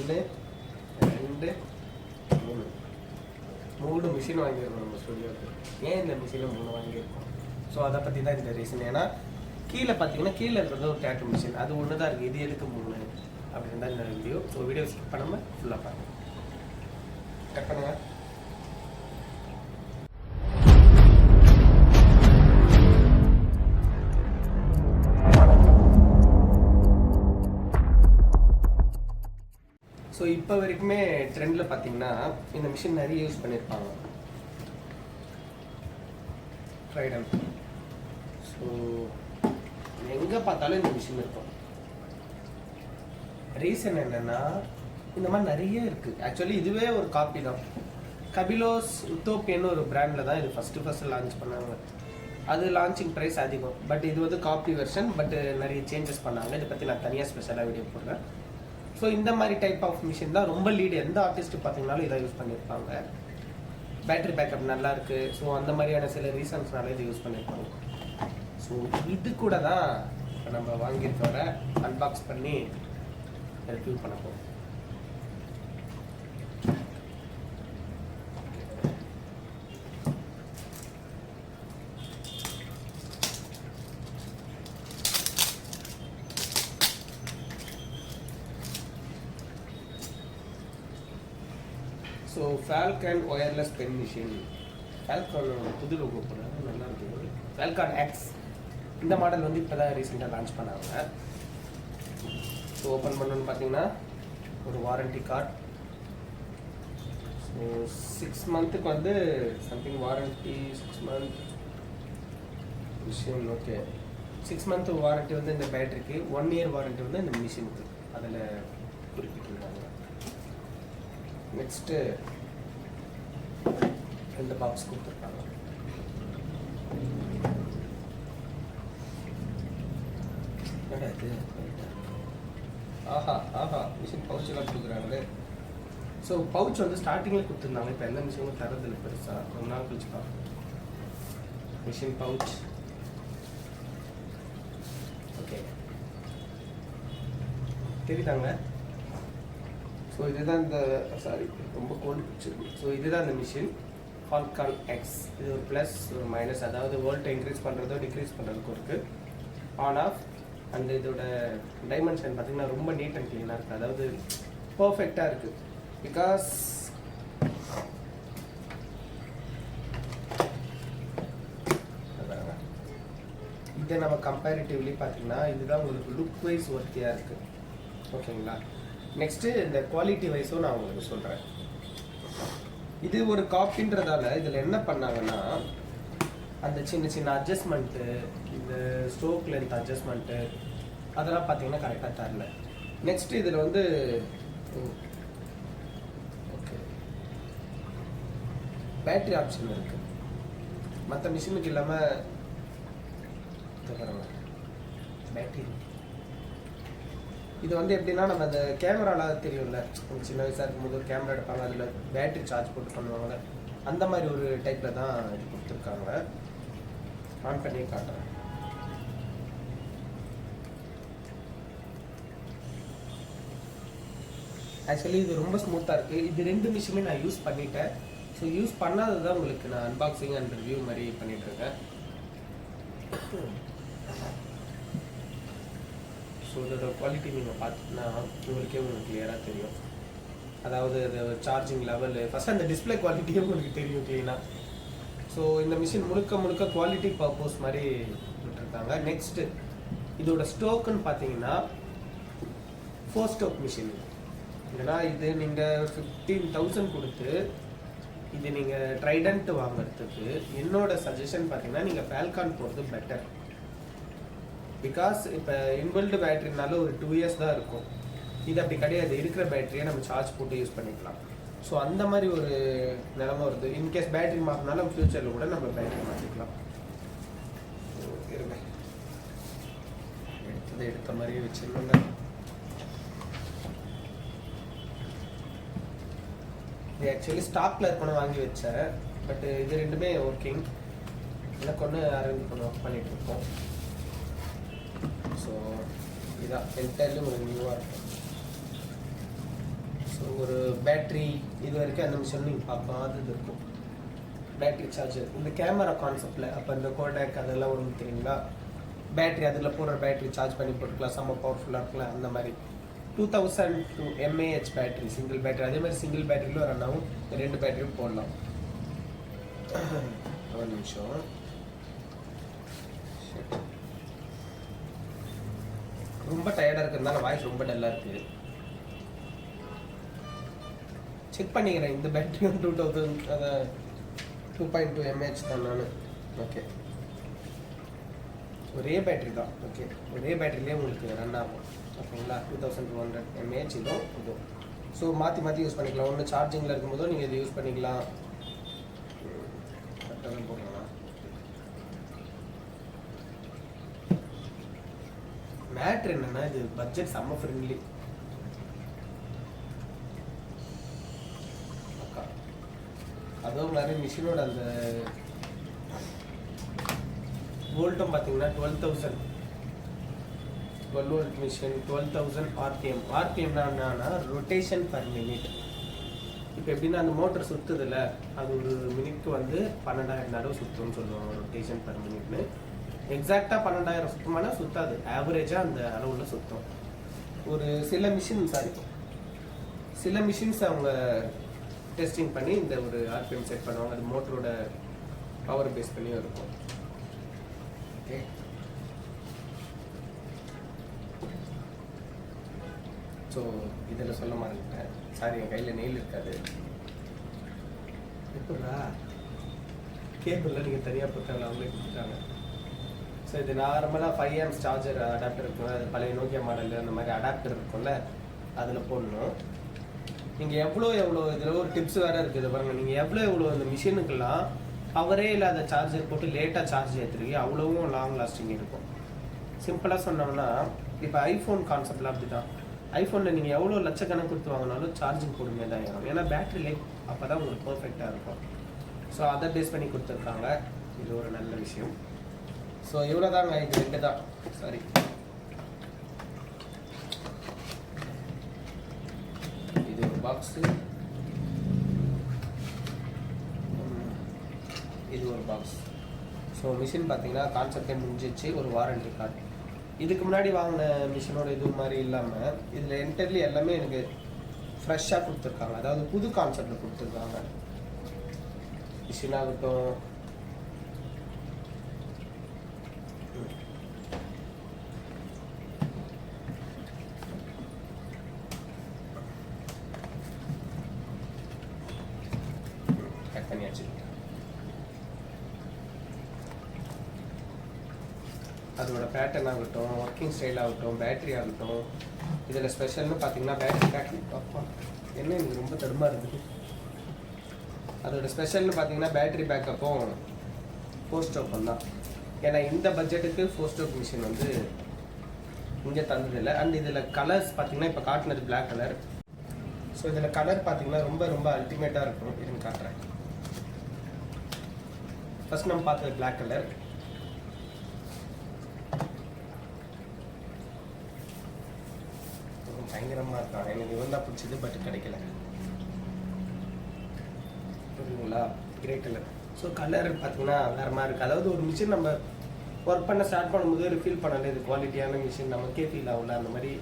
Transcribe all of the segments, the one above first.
ஒன்று 2 3 3 மிஷின் வாங்கியிருக்கோம் நம்ம ஸ்டுடியோவுக்கு. ஏன் இந்த மிஷினில் 3 வாங்கியிருக்கோம்? ஸோ அதை பற்றி தான் இந்த ரீசன். ஏன்னா கீழே பார்த்தீங்கன்னா கீழே இருக்கிறது ஒரு டேட்டூ மிஷின், அது ஒன்று தான் இருக்குது. இது எதுக்கு 3 அப்படின்னு தான் இந்த வீடியோ. ஸோ வீடியோ ஸ்கிப் பண்ணாமல் ஃபுல்லாக பாருங்கள். கட் பண்ணுங்கள். ஸோ இப்போ வரைக்குமே ட்ரெண்டில் பார்த்தீங்கன்னா இந்த மிஷின் நிறைய யூஸ் பண்ணியிருப்பாங்க, ட்ரைடன். ஸோ எங்கே பார்த்தாலும் இந்த மிஷின் இருக்கும். ரீசன் என்னென்னா இந்த மாதிரி நிறைய இருக்குது. ஆக்சுவலி இதுவே ஒரு காப்பி தான். கபிலோஸ் உத்தோப்பியன்னு ஒரு பிராண்டில் தான் இது ஃபஸ்ட்டு லான்ச் பண்ணாங்க. அது லான்ச்சிங் ப்ரைஸ் அதிகம், பட் இது வந்து காப்பி வெர்ஷன். பட் நிறைய சேஞ்சஸ் பண்ணாங்க. இதை பற்றி நான் தனியாக ஸ்பெஷலாக வீடியோ போடுறேன். ஸோ இந்த மாதிரி டைப் ஆஃப் மிஷின் தான் ரொம்ப லீடு. எந்த ஆர்டிஸ்ட்டு பார்த்தீங்கனாலும் இதை யூஸ் பண்ணியிருப்பாங்க. பேட்டரி பேக்கப் நல்லா இருக்குது. ஸோ அந்த மாதிரியான சில ரீசன்ஸ்னால இதை யூஸ் பண்ணியிருப்பாங்க. ஸோ இது கூட தான் இப்போ நம்ம வாங்கியிருக்கோட அன்பாக்ஸ் பண்ணி ரிவ்யூ பண்ண போகிறோம். So Falcon wireless pen machine. ஃபால்கானோட புது லோகோ போடுறாங்க, நல்லா இருக்குது. ஃபால்கான் எக்ஸ் இந்த மாடல் வந்து இப்போ தான் ரீசெண்டாக லான்ச் பண்ணாங்க. ஸோ ஓப்பன் பண்ணணுன்னு பார்த்தீங்கன்னா ஒரு வாரண்டி கார்டு. ஸோ 6 மந்த்துக்கு வந்து something warranty. 6 month machine. Okay, 6 month warranty வந்து இந்த பேட்டரிக்கு, 1 இயர் வாரண்டி வந்து இந்த மிஷினுக்கு அதில் குறிப்பிட்டிருந்தாங்க. நெக்ஸ்ட்டு 2 பாக்ஸ் கொடுத்துருக்காங்க. என்னடா இது? ஆஹா மிஷின் பவுச்செல்லாம் கொடுக்குறாங்களே. ஸோ பவுச் வந்து ஸ்டார்டிங்கில் கொடுத்துருந்தாங்க. இப்போ எந்த மிஷினும் தரதில்லை பெருசாக. ரொம்ப நாள் கழிச்சுக்கலாம். Machine pouch. ஓகே, தெரியுதாங்க? ஸோ இதுதான் இந்த ரொம்ப கோல்டு பிக்சர். ஸோ இதுதான் இந்த மிஷின் ஃபால்கான் எக்ஸ். இது ஒரு ப்ளஸ் ஒரு மைனஸ், அதாவது வோல்ட்டை இன்க்ரீஸ் பண்ணுறதோ டிக்ரீஸ் பண்ணுறதுக்கும் இருக்குது. On off. அண்ட் இதோட டைமென்ஷன் பார்த்தீங்கன்னா ரொம்ப நீட் அண்ட் க்ளீனாக இருக்குது. அதாவது பர்ஃபெக்டாக இருக்குது. பிகாஸ் இதை நம்ம கம்பேரிட்டிவ்லி பார்த்தீங்கன்னா இதுதான் உங்களுக்கு லுக் வைஸ் ஒர்த்தியாக இருக்குது. ஓகேங்களா? நெக்ஸ்ட்டு இந்த குவாலிட்டி வைஸும் நான் உங்களுக்கு சொல்கிறேன். இது ஒரு காப்பின்றதால இதில் என்ன பண்ணாங்கன்னா அந்த சின்ன சின்ன அட்ஜஸ்ட்மெண்ட்டு, இந்த ஸ்ட்ரோக் லென்த் அட்ஜஸ்ட்மெண்ட்டு அதெல்லாம் பார்த்தீங்கன்னா கரெக்டாக தரல. நெக்ஸ்ட்டு இதில் வந்து ஓகே பேட்ரி ஆப்ஷன் இருக்குது. மற்ற மிஷினுக்கு இல்லாமல் பேட்டரி. இது வந்து எப்படின்னா நம்ம அந்த கேமராவில் தெரியும்ல, சின்ன வயசாக இருக்கும்போது ஒரு கேமரா எடுப்பாங்க, அதில் பேட்டரி சார்ஜ் போட்டு பண்ணுவாங்க. அந்த மாதிரி ஒரு டைப்பில் தான் இது கொடுத்துருக்காங்க. ஆன் பண்ணி காட்டுறேன். ஆக்சுவலி இது ரொம்ப ஸ்மூத்தாக இருக்குது. இது 2 மிஷினுமே நான் யூஸ் பண்ணிட்டேன். ஸோ யூஸ் பண்ணாதது தான் உங்களுக்கு நான் அன்பாக்சிங் அண்ட் ரிவ்யூ மாதிரி பண்ணிகிட்ருக்கேன். ஸோ இதோட குவாலிட்டி நீங்கள் பார்த்தீங்கன்னா உங்களுக்கு கிளியராக தெரியும். அதாவது அது சார்ஜிங் லெவலு, ஃபஸ்ட் அந்த டிஸ்பிளே குவாலிட்டியே உங்களுக்கு தெரியும் க்ளீனாக. ஸோ இந்த மிஷின் முழுக்க குவாலிட்டி பர்பஸ் மாதிரி விட்டுருக்காங்க. நெக்ஸ்ட்டு இதோட ஸ்டோக்குன்னு பார்த்தீங்கன்னா 4 ஸ்டோக் மிஷின். ஏன்னா இது நீங்கள் 15,000 கொடுத்து இது நீங்கள் ட்ரைடன்ட் வாங்குறதுக்கு என்னோட சஜஷன் பார்த்தீங்கன்னா நீங்கள் ஃபால்கான் போகிறது பெட்டர். பிகாஸ் இப்போ இன்பில்டு பேட்டரினால ஒரு 2 இயர்ஸ் தான் இருக்கும். இது அப்படி கிடையாது. இருக்கிற பேட்டரியை நம்ம சார்ஜ் போட்டு யூஸ் பண்ணிக்கலாம். ஸோ அந்த மாதிரி ஒரு நிலைமை வருது. இன்கேஸ் பேட்டரி மாற்றினாலும் ஃப்யூச்சரில் கூட நம்ம பேட்டரி மாற்றிக்கலாம். இருங்க, எடுத்த மாதிரியே வச்சுருந்தோங்க. இது ஆக்சுவலி ஸ்டாக்கில் இருக்கணும் வாங்கி வச்சேன். பட் இது 2மே ஒர்க்கிங். எனக்கு ஒன்று அரேஞ்ச் பண்ண ஒர்க் பண்ணிகிட்டு இருக்கோம். ஸோ இதான் என்டையர்லி ஒரு நியூவாக இருக்கும். ஸோ ஒரு பேட்ரி இது வரைக்கும் அந்த மிஷின் நீங்கள் பார்க்காதது இருக்கும். பேட்ரி சார்ஜர் இந்த கேமரா கான்செப்டில் அப்போ இந்த கோடாக் அதெல்லாம் ஒன்று தெரியுங்களா, பேட்ரி அதில் போடுற பேட்ரி சார்ஜ் பண்ணி போட்டுக்கலாம், செம்ம பவர்ஃபுல்லாக இருக்கலாம். அந்த மாதிரி 2002 mAh பேட்ரி சிங்கிள் பேட்ரி, அதே மாதிரி சிங்கிள் பேட்டரியிலும் ரன் ஆகும், 2 பேட்டரியும் போடலாம். ஒரு நிமிஷம், ரொம்ப டயர்டாக இருக்கிறதுனால வாய்ஸ் ரொம்ப டல்லாக இருக்குது. செக் பண்ணிக்கிறேன். இந்த பேட்டரியும் 2000 அதை 2.2 mAh தான் நான். ஓகே, ஒரே பேட்டரி தான். ஓகே, ஒரே பேட்டரியிலே உங்களுக்கு ரன் ஆகும். ஓகேங்களா, 2200 mAh இதுவும். ஸோ மாற்றி மாற்றி யூஸ் பண்ணிக்கலாம். ஒன்று சார்ஜிங்கில் இருக்கும்போதும் நீங்கள் இதை யூஸ் பண்ணிக்கலாம். கரெக்டாக போடலாம். மேட்ரு என்னன்னா, இது பட்ஜெட் செம்ம ஃப்ரெண்ட்லி. அதுவும் நிறைய மிஷினோட அந்த வோல்ட்டும் பார்த்தீங்கன்னா 12,000 12 வோல்ட் மிஷின், 12,000 RPM. RPMனா என்னன்னா ரொட்டேஷன் பர் மினிட். இப்போ எப்படின்னா அந்த மோட்டர் சுற்றுதில்ல, அது ஒரு மினிட்க்கு வந்து 12,000 தடவை சுற்றும்னு சொல்லுவாங்க ரொட்டேஷன் பர் மினிட்னு. எக்ஸாக்டாக 12,000 சுத்தமானா சுத்தாது, ஆவரேஜாக அந்த அளவில் சுற்றும். ஒரு சில மிஷின்ஸ் அவங்க டெஸ்டிங் பண்ணி இந்த ஒரு ஆர்பிஎம் செட் பண்ணுவாங்க. அது மோட்டரோட பவர் பேஸ் பண்ணியும் இருக்கும். ஓகே, ஸோ இதில் சொல்ல மாட்டேன், சாரி என் கையில் நெயில் இருக்காது. எப்படா கேபிளில் நீங்கள் தனியாக போட்டாங்க, அவங்களே கொடுத்துட்டாங்க. ஸோ இது நார்மலாக 5 amps சார்ஜர் அடாப்டர் இருக்கும், அது பழைய நோக்கியா மாடல் அந்த மாதிரி அடாப்டர் இருக்கும்ல, அதில் போடணும். நீங்கள் எவ்வளோ இதில் ஒரு டிப்ஸ் வேறு இருக்குது பாருங்கள். நீங்கள் எவ்வளோ அந்த மிஷினுக்கெல்லாம் பவரே இல்லாத சார்ஜர் போட்டு லேட்டாக சார்ஜ் ஏற்றுறீங்க, அவ்வளோவும் லாங் லாஸ்டிங் இருக்கும். சிம்பிளாக சொன்னோம்னா, இப்போ ஐஃபோன் கான்செப்டில் அப்படி தான். ஐஃபோனில் நீங்கள் எவ்வளோ லட்சக்கணக்கு கொடுத்து வாங்கினாலும் சார்ஜிங் பொறுமையாக தான் ஆகும், ஏன்னா பேட்ரி லைஃப் அப்போ தான் உங்களுக்கு பர்ஃபெக்டாக இருக்கும். ஸோ அதை பேஸ் பண்ணி கொடுத்துருக்காங்க, இது ஒரு நல்ல விஷயம். ஸோ இவ்வளோ தாங்க, இது 2 தான். சாரி, இது ஒரு பாக்ஸு, இது ஒரு பாக்ஸ். ஸோ மிஷின் பார்த்தீங்கன்னா கான்செப்டே முடிஞ்சிச்சு. ஒரு வாரண்டி கார்டு. இதுக்கு முன்னாடி வாங்கின மிஷினோட இது மாதிரி இல்லாமல் இதில் என்டர்லி எல்லாமே எனக்கு ஃப்ரெஷ்ஷாக கொடுத்துருக்காங்க, அதாவது புது கான்செப்டில் கொடுத்துருக்காங்க. மிஷின் ஆகட்டும், கட் பண்ணியாச்சு. அதோட பேட்டர்ன் ஆகட்டும், ஒர்க்கிங் ஸ்டைல் ஆகட்டும், பேட்டரி ஆகட்டும். இதில் ஸ்பெஷல்னு பார்த்தீங்கன்னா பேட்டரி பேக்கப். அப்பா என்ன எனக்கு ரொம்ப தடுமா இருக்குது. அதோட ஸ்பெஷல்னு பார்த்தீங்கன்னா பேட்டரி பேக்கப்பும் 4 ஸ்ட்ரோக் தான். ஏன்னா இந்த பட்ஜெட்டுக்கு 4 ஸ்ட்ரோக் மிஷின் வந்து இங்கே தந்ததில்லை. அண்ட் இதில் கலர்ஸ் பார்த்தீங்கன்னா இப்போ காட்டினது பிளாக் கலர். ஸோ இதில் கலர் பார்த்தீங்கன்னா ரொம்ப ரொம்ப அல்டிமேட்டாக இருக்கும். இதுன்னு காட்டுறேன். ஃபர்ஸ்ட் நம்ம பார்த்தது பிளாக் கலர். பயங்கரமாக இருக்கான், எனக்கு இவன் தான் பிடிச்சது, பட் கிடைக்கல. புரியுதுங்களா, கிரே கலர். ஸோ கலர் பார்த்தீங்கன்னா வேறு மாதிரி இருக்குது. அதாவது ஒரு மிஷின் நம்ம ஒர்க் பண்ண ஸ்டார்ட் பண்ணும்போது ஒரு ஃபீல் பண்ணல, இது குவாலிட்டியான மிஷின் நமக்கே ஃபீல் ஆகல. அந்த மாதிரி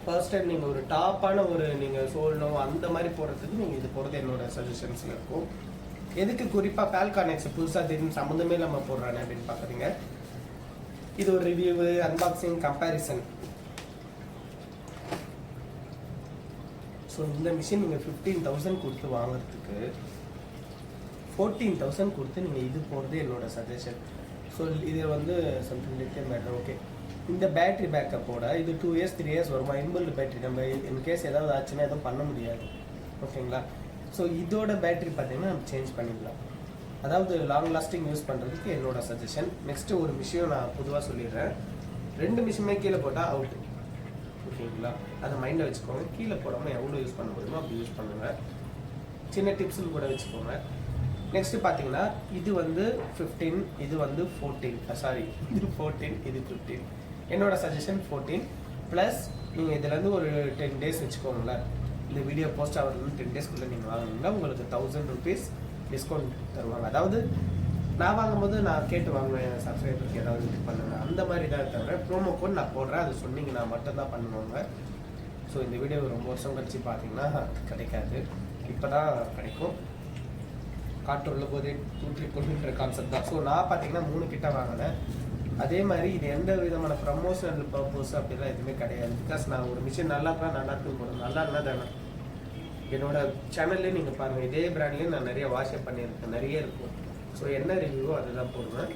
ஃபர்ஸ்ட் டைம் நீங்கள் ஒரு டாப்பான ஒரு நீங்கள் சோல்னோ அந்த மாதிரி போடுறதுக்கு நீங்கள் இது போகிறது என்னோட சஜஷன்ஸில் இருக்கும். எதுக்கு குறிப்பாக ஃபால்கான் எக்ஸ் புதுசாக திடீர்னு சம்மந்தமே நம்ம போடுறானே அப்படின்னு பார்க்குறீங்க. இது ஒரு ரிவ்யூவு, அன்பாக்சிங், கம்பேரிசன். ஸோ இந்த மிஷின் நீங்கள் 15,000 கொடுத்து வாங்குறதுக்கு 14,000 கொடுத்து நீங்கள் இது போகிறது என்னோட சஜஷன். ஸோ இது வந்து சம்திங் லித்தியம் பேட்டரி. ஓகே, இந்த பேட்டரி பேக்கப்போட இது 2 years 3 years வருமா? இன்பில்ட் பேட்டரி, நம்ம இன்கேஸ் ஏதாவது ஆச்சுன்னா எதுவும் பண்ண முடியாது. ஓகேங்களா. ஸோ இதோட பேட்டரி பார்த்தீங்கன்னா நம்ம சேஞ்ச் பண்ணிக்கலாம். அதாவது லாங் லாஸ்டிங் யூஸ் பண்ணுறதுக்கு என்னோட சஜஷன். நெக்ஸ்ட்டு ஒரு விஷயம் நான் பொதுவாக சொல்லிடுறேன். 2 மிஷினுமே கீழே போட்டால் அவுட்டு. ஓகேங்களா, அதை மைண்டில் வச்சுக்கோங்க. கீழே போடாமல் எவ்வளோ யூஸ் பண்ண முடியுமோ அப்படி யூஸ் பண்ணுங்கள். சின்ன டிப்ஸும் கூட வச்சுக்கோங்க. நெக்ஸ்ட்டு பார்த்தீங்கன்னா இது வந்து 15, இது வந்து 14. சாரி, இது 14, இது 15. என்னோட சஜஷன் 14 ப்ளஸ் நீங்கள் இதுலேருந்து ஒரு 10 days வச்சுக்கோங்களேன். இந்த வீடியோ போஸ்ட் ஆகிறதுன்னு 10 டேஸ்க்குள்ளே நீங்கள் வாங்கினீங்கன்னா உங்களுக்கு 1000 rupees டிஸ்கவுண்ட் தருவாங்க. அதாவது நான் வாங்கும்போது நான் கேட்டு வாங்குவேன், சப்ஸ்கிரைபருக்கு ஏதாவது இது பண்ணுவேன், அந்த மாதிரி தான் தவிர ப்ரோமோ கோட் நான் போடுறேன், அது சொன்னீங்கன்னா மட்டும்தான் பண்ணுவாங்க. ஸோ இந்த வீடியோ ரொம்ப வருஷம் கழிச்சு பார்த்தீங்கன்னா கிடைக்காது, இப்போ தான் கிடைக்கும். காற்றுள்ள போதே தூற்றி கொள்கின்ற கான்செப்ட் தான். ஸோ நான் பார்த்தீங்கன்னா 3 கிட்ட வாங்கினேன். அதே மாதிரி இது எந்த விதமான ப்ரமோஷனல் பர்பஸ் அப்படிலாம் எதுவுமே கிடையாது. பிகாஸ் நான் ஒரு மிஷின் நல்லா இருக்குன்னு போடுறேன், நல்லா இருந்தால் தானே. என்னோட சேனல்லேயே நீங்கள் பாருங்கள், இதே பிராண்ட்லேயும் நான் நிறைய வாஷப் பண்ணியிருக்கேன், நிறைய இருக்கும். ஸோ என்ன ரிவ்யூவோ அதுதான் போடுவேன்.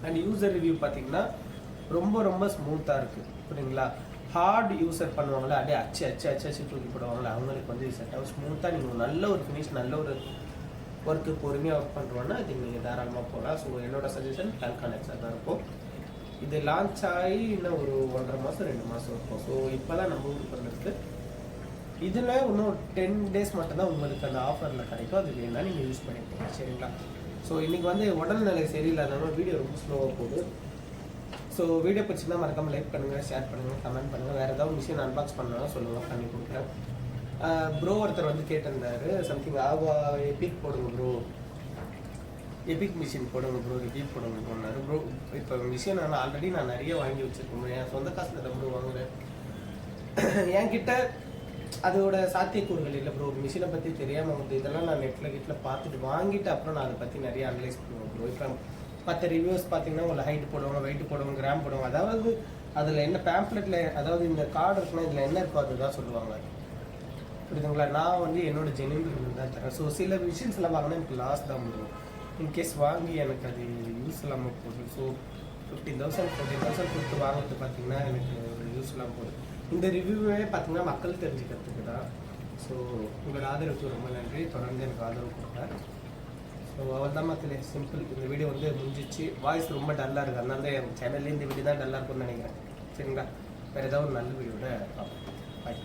அண்ட் யூசர் ரிவ்யூ பார்த்தீங்கன்னா ரொம்ப ரொம்ப ஸ்மூத்தாக இருக்குது, புரியுங்களா. ஹார்ட் யூஸர் பண்ணுவாங்களே, அப்படியே அச்சு தூக்கி போடுவாங்களே, அவங்களுக்கு வந்து செட் ஆகும். ஸ்மூத்தாக நீங்கள் நல்ல ஒரு ஃபினிஷ், நல்ல ஒரு ஒர்க்கு பொறுமையாக ஒர்க் பண்ணுறோன்னா இதுக்கு நீங்கள் தாராளமாக போகலாம். ஸோ என்னோட சஜஷன் Falcon X தான் இருக்கும். இது லான்ச் ஆகி இன்னும் ஒரு 1.5 மாதம் 2 மாதம் இருக்கும். ஸோ இப்போ தான் நம்ம ஊருக்கு வந்துருக்கு. இதில் இன்னும் 10 டேஸ் மட்டும்தான் உங்களுக்கு அந்த ஆஃபரில் கிடைக்கும். அது வேணால் நீங்கள் யூஸ் பண்ணிக்கலாம், சரிங்களா. ஸோ இன்றைக்கி வந்து உடல்நிலை சரியில்லாதனால வீடியோ ரொம்ப ஸ்லோவாக போகுது. ஸோ வீடியோ பிடிச்சிருந்தா மறக்காமல் லைக் பண்ணுங்கள், ஷேர் பண்ணுங்கள், கமெண்ட் பண்ணுங்கள். வேறு ஏதாவது மிஷின் அன்பாக்ஸ் பண்ணாலும் சொல்லுங்கள், பண்ணி கொடுக்குறேன். ப்ரோ ஒருத்தர் வந்து கேட்டிருந்தாரு, சம்திங் எபிக் போடுங்க ப்ரோ, எபிக் மிஷின் போடுங்க ப்ரோ, ரிவ்யூ போடுங்க ப்ரோன்னாரு. ப்ரோ இப்போ மிஷின் நான் ஆல்ரெடி நிறைய வாங்கி வச்சுருக்கேன், என் சொந்த காசில் தான் ப்ரோ வாங்குறேன். என்கிட்ட அதோட சாத்தியக்கூறுகள் இல்லை ப்ரோ. மிஷினை பற்றி தெரியாமல் வந்து இதெல்லாம் நான் நெட்டில் பார்த்துட்டு வாங்கிட்டு அப்புறம் நான் அதை பற்றி நிறைய அனலைஸ் பண்ணுவேன் ப்ரோ. இப்போ மற்ற ரிவ்யூஸ் பார்த்தீங்கன்னா உங்களை ஹைட் போடுவாங்க, வெயிட் போடுவாங்க, கிராம் போடுவாங்க. அதாவது அதில் என்ன பேம்ப்ளெட்டில், அதாவது இந்த கார்டு இருக்குன்னா இதில் என்ன இருக்கோ அதுதான் சொல்லுவாங்க, புரியுதுங்களா. நான் வந்து என்னோட ஜெனின் ரிவ்யூ தான் தரேன். ஸோ சில மிஷின்ஸ்லாம் வாங்கினா எனக்கு லாஸ் தான் வரும். இன்கேஸ் வாங்கி எனக்கு அது யூஸ் இல்லாமல் போகுது. ஸோ 15,000 14,000 கொடுத்து வாங்குறது பார்த்தீங்கன்னா எனக்கு யூஸ் இல்லாமல் போகுது. இந்த ரிவ்யூவே பார்த்தீங்கன்னா மக்கள் தெரிஞ்சுக்கிறதுக்கு தான். ஸோ உங்களோட ஆதரவுக்கு ரொம்ப நன்றி, தொடர்ந்து எனக்கு ஆதரவு கொடுங்க. ஸோ அவள் தான் மக்களே, சிம்பிள். இந்த வீடியோ வந்து முடிஞ்சிச்சு. வாய்ஸ் ரொம்ப டல்லாக இருக்குது, அதனால தான் என் சேனல்லே இந்த வீடியோ தான் டல்லாக இருக்கும்னு நினைக்கிறேன், சரிங்களா. வேறு ஏதாவது ஒரு நல்ல வீடியோட பார்ப்போம். பாய்.